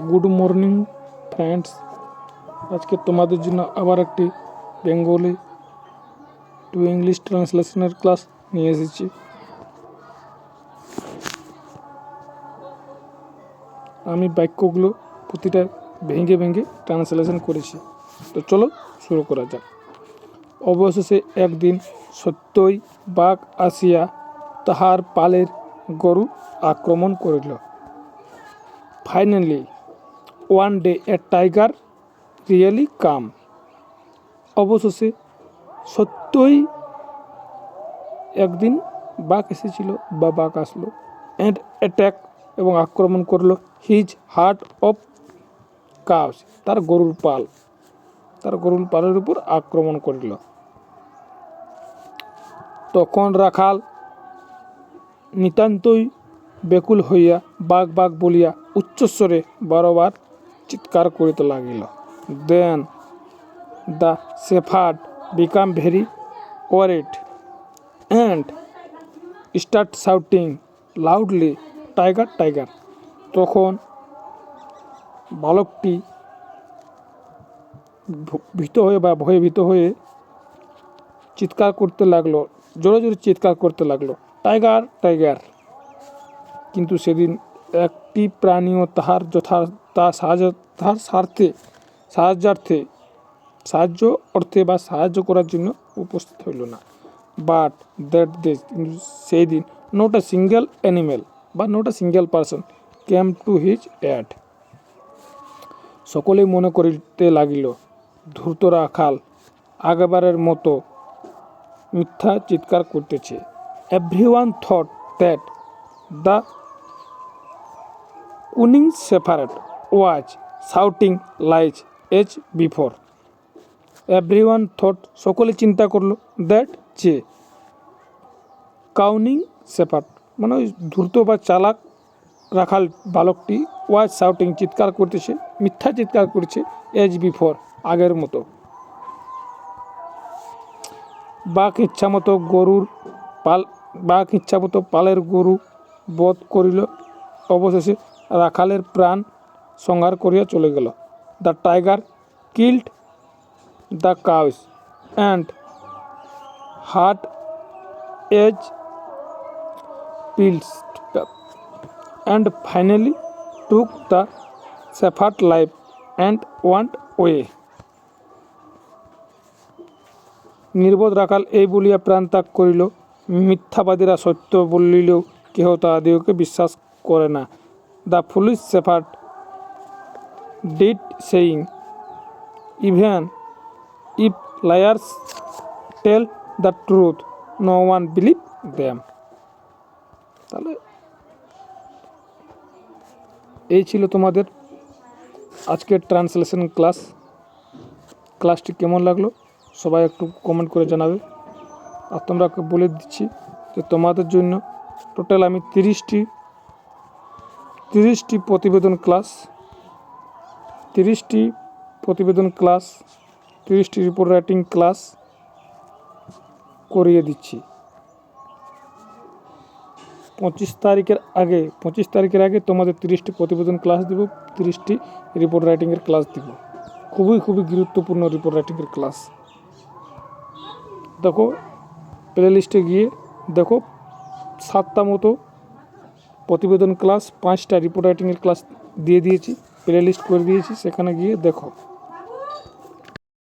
Good morning friends, আজকে তোমাদের জন্য আবার একটি বেঙ্গলি টু ইংলিশ ট্রান্সলেশনের ক্লাস নিয়ে এসেছি। আমি বাক্যগুলো প্রতিটা ভেঙে ভেঙে ট্রান্সলেশন করেছি। তো চলো শুরু করা যাক। অবশেষে একদিন সত্যই বাঘ আসিয়া তাহার পালের গরু আক্রমণ করিল। Finally one day a tiger really come. অবশেষে সত্যই একদিন বাঘ এসেছিল বা বাঘ আসলো অ্যান্ড অ্যাট্যাক এবং আক্রমণ করলো হিজ হার্ট অফ কাউস, তার গরুর পালের উপর আক্রমণ করিল। তখন রাখাল নিতান্তই ব্যাকুল হইয়া বাঘ বাঘ বলিয়া উচ্চস্বরে বারবার চিৎকার করিতে লাগিল। Then the shepherd became very worried and start shouting loudly, tiger tiger. তখন বালকটি ভয়ভীত হয়ে চিৎকার করতে লাগলো, জোরে জোরে চিৎকার করতে লাগলো, টাইগার টাইগার। কিন্তু সেদিন একটি প্রাণীও তাহার সাহায্য অর্থে বা সাহায্য করার জন্য উপস্থিত হইল না। বাট দ্যাট ডে, সেই দিন নট এ সিঙ্গেল অ্যানিমেল বা not a single person came to his aid. সকলেই মনে করিতে লাগিল ধূর্ত রাখাল আগেবারের মতো মিথ্যা চিৎকার করতেছে। Everyone thought that the cunning shepherd was shouting lies as before. Everyone thought, সকলে চিন্তা করলো, দ্যাট যে কাউনিং শেফার্ড মানে ওই ধূর্ত বা চালাক রাখাল বালকটি ওয়াজ শাউটিং চিৎকার করতেছে, মিথ্যা চিৎকার করছে, এজ বিফোর আগের মতো। বাঘ ইচ্ছামতো পালের গরু বধ করিল। অবশেষে রাখালের প্রাণ সংহার করিয়া চলে গেল। The tiger killed the cows and hurt as pills and finally took the shepherd life and went away. নির্বোধ রাখাল এই বলিয়া প্রাণ ত্যাগ করিল। মিথ্যাবাদীরা সত্য বলিলেও কেহ তাহাদিগকে বিশ্বাস করে না। The foolish shepherd did saying, even if liars tell the truth no one believe them. তাহলে এই ছিল তোমাদের আজকের ট্রান্সলেশন ক্লাসটি কেমন লাগলো সবাই একটু কমেন্ট করে জানাবে। আর তোমরা বলে দিচ্ছি যে তোমাদের জন্য টোটাল আমি 30টি প্রতিবেদন ক্লাস, 30টি রিপোর্ট রাইটিং ক্লাস করিয়ে দিচ্ছি। 25 তারিখের আগে তোমাদের 30টি প্রতিবেদন ক্লাস দিব, 30টি রিপোর্ট রাইটিংয়ের ক্লাস দিব। খুবই গুরুত্বপূর্ণ রিপোর্ট রাইটিংয়ের ক্লাস। দেখো প্লে লিস্টে গিয়ে দেখো 7টা মতো প্রতিবেদন ক্লাস, 5টা রিপোর্ট রাইটিংয়ের ক্লাস দিয়ে দিয়েছি, প্লে লিস্ট করে দিয়েছি, সেখানে গিয়ে দেখো।